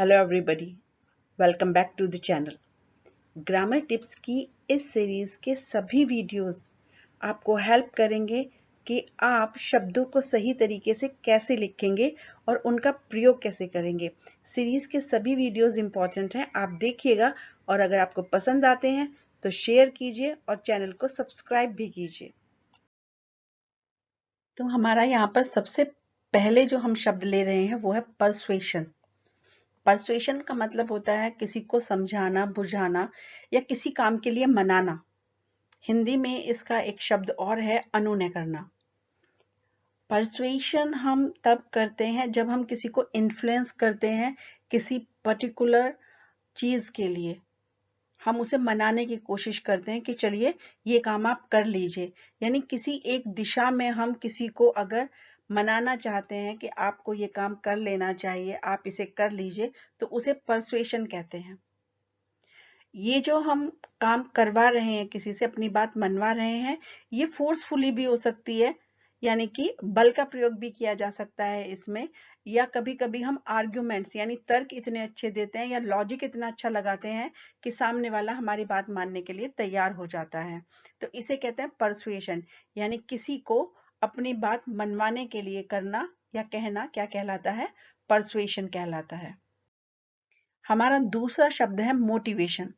Hello everybody, welcome back to the channel. Grammar tips की इस series के सभी वीडियोस आपको हेल्प करेंगे कि आप शब्दों को सही तरीके से कैसे लिखेंगे और उनका प्रयोग कैसे करेंगे। सीरीज़ के सभी वीडियोस इंपॉर्टेंट हैं, आप देखिएगा और अगर आपको पसंद आते हैं तो शेयर कीजिए और चैनल को सब्सक्राइब भी कीजिए। तो हमारा यहाँ पर सबसे पहले जो हम शब्द ले रहे हैं वो है परसुएशन। परसुएशन का मतलब होता है किसी को समझाना, बुझाना या किसी काम के लिए मनाना। हिंदी में इसका एक शब्द और है अनुनय करना। परसुएशन हम तब करते हैं जब हम किसी को इन्फ्लुएंस करते हैं किसी पर्टिकुलर चीज के लिए। हम उसे मनाने की कोशिश करते हैं कि चलिए ये काम आप कर लीजिए, यानी किसी एक दिशा में हम किसी को अगर मनाना चाहते हैं कि आपको ये काम कर लेना चाहिए, आप इसे कर लीजिए, तो उसे परसुएशन कहते हैं। ये जो हम काम करवा रहे हैं, किसी से अपनी बात मनवा रहे हैं, ये फोर्सफुली भी हो सकती है, यानी कि बल का प्रयोग भी किया जा सकता है इसमें, या कभी कभी हम आर्ग्यूमेंट्स यानी तर्क इतने अच्छे देते हैं या लॉजिक इतना अच्छा लगाते हैं कि सामने वाला हमारी बात मानने के लिए तैयार हो जाता है। तो इसे कहते हैं परसुएशन, यानी किसी को अपनी बात मनवाने के लिए करना या कहना क्या कहलाता है? परसुएशन कहलाता है। हमारा दूसरा शब्द है मोटिवेशन।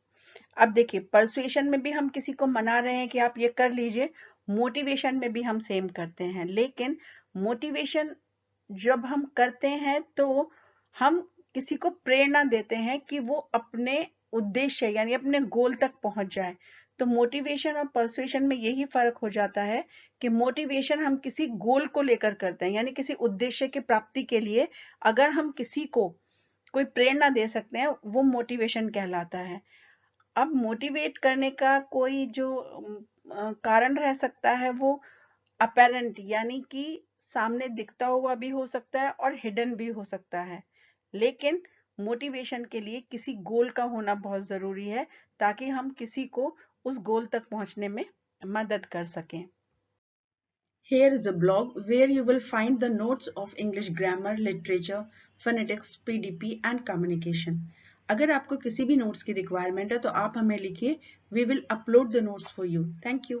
अब देखिए, परसुएशन में भी हम किसी को मना रहे हैं कि आप ये कर लीजिए, मोटिवेशन में भी हम सेम करते हैं, लेकिन मोटिवेशन जब हम करते हैं तो हम किसी को प्रेरणा देते हैं कि वो अपने उद्देश्य यानी अपने गोल तक पहुंच जाए। तो मोटिवेशन और परसुएशन में यही फर्क हो जाता है कि मोटिवेशन हम किसी गोल को लेकर करते हैं, यानी किसी उद्देश्य की प्राप्ति के लिए अगर हम किसी को कोई प्रेरणा दे सकते हैं, वो मोटिवेशन कहलाता है। अब मोटिवेट करने का कोई जो कारण रह सकता है वो अपेरेंट यानी कि सामने दिखता हुआ भी हो सकता है और हिडन भी हो सकता है, लेकिन मोटिवेशन के लिए किसी गोल का होना बहुत जरूरी है ताकि हम किसी को उस गोल तक पहुंचने में मदद कर सकें। Here is a blog where you will find the notes of English grammar, literature, phonetics, PDP and communication. अगर आपको किसी भी नोट्स की रिक्वायरमेंट है तो आप हमें लिखिए, we will upload the notes for you. Thank you.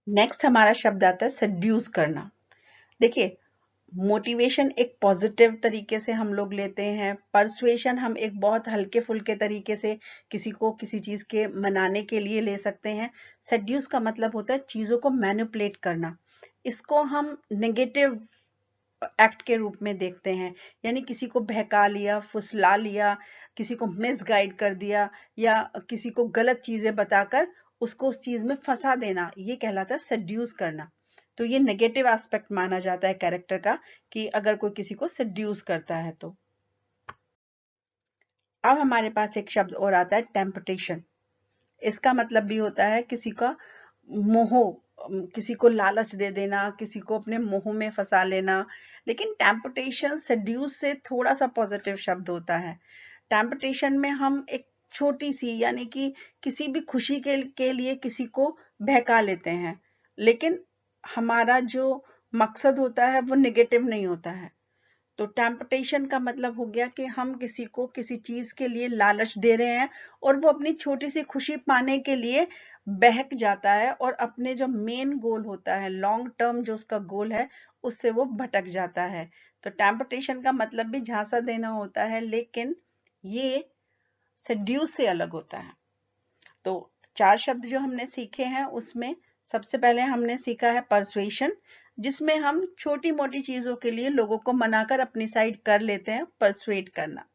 Next हमारा शब्द आता है सेड्यूस करना। देखिए, मोटिवेशन एक पॉजिटिव तरीके से हम लोग लेते हैं, परसुएशन हम एक बहुत हल्के फुल्के तरीके से किसी को किसी चीज के मनाने के लिए ले सकते हैं। सेड्यूस का मतलब होता है चीजों को मैनिपुलेट करना। इसको हम नेगेटिव एक्ट के रूप में देखते हैं, यानी किसी को बहका लिया, फुसला लिया, किसी को मिसगाइड कर दिया या किसी को गलत चीजें बताकर उसको उस चीज में फंसा देना, ये कहलाता है सेड्यूस करना। तो ये नेगेटिव एस्पेक्ट माना जाता है कैरेक्टर का कि अगर कोई किसी को सेड्यूस करता है तो। अब हमारे पास एक शब्द और आता है टेम्पटेशन। इसका मतलब भी होता है किसी का मोह, किसी को लालच दे देना, किसी को अपने मोह में फंसा लेना। लेकिन टेम्पटेशन सेड्यूस से थोड़ा सा पॉजिटिव शब्द होता है। टेम्पटेशन में हम एक छोटी सी यानी कि किसी भी खुशी के लिए किसी को बहका लेते हैं, लेकिन हमारा जो मकसद होता है वो नेगेटिव नहीं होता है। तो टेम्पटेशन का मतलब हो गया कि हम किसी को किसी चीज के लिए लालच दे रहे हैं और वो अपनी छोटी सी खुशी पाने के लिए बहक जाता है और अपने जो मेन गोल होता है, लॉन्ग टर्म जो उसका गोल है, उससे वो भटक जाता है। तो टेम्पटेशन का मतलब भी झांसा देना होता है, लेकिन ये सेड्यूस से अलग होता है। तो 4 शब्द जो हमने सीखे हैं उसमें सबसे पहले हमने सीखा है परसुएशन, जिसमें हम छोटी मोटी चीजों के लिए लोगों को मनाकर अपनी साइड कर लेते हैं, परसुएट करना।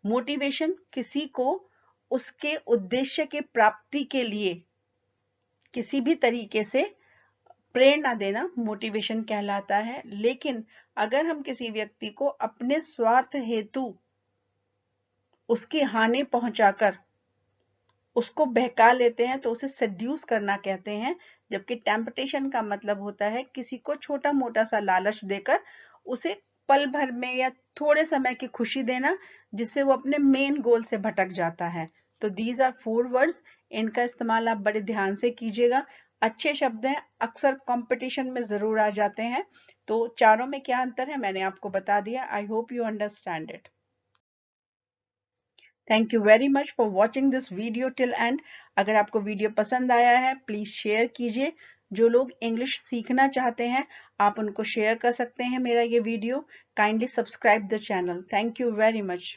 मोटिवेशन किसी को उसके उद्देश्य की प्राप्ति के लिए किसी भी तरीके से प्रेरणा देना मोटिवेशन कहलाता है। लेकिन अगर हम किसी व्यक्ति को अपने स्वार्थ हेतु उसकी हानि पहुंचाकर उसको बहका लेते हैं तो उसे सेड्यूस करना कहते हैं। जबकि टेम्पटेशन का मतलब होता है किसी को छोटा मोटा सा लालच देकर उसे पल भर में या थोड़े समय की खुशी देना, जिससे वो अपने मेन गोल से भटक जाता है। तो दीज आर 4 वर्ड्स, इनका इस्तेमाल आप बड़े ध्यान से कीजिएगा। अच्छे शब्द हैं, अक्सर कंपटीशन में जरूर आ जाते हैं। तो चारों में क्या अंतर है मैंने आपको बता दिया। I hope you understand it. Thank you very much for watching this video till and. अगर आपको वीडियो पसंद आया है प्लीज शेयर कीजिए। जो लोग इंग्लिश सीखना चाहते हैं आप उनको शेयर कर सकते हैं मेरा ये video. Kindly subscribe the channel. Thank you very much.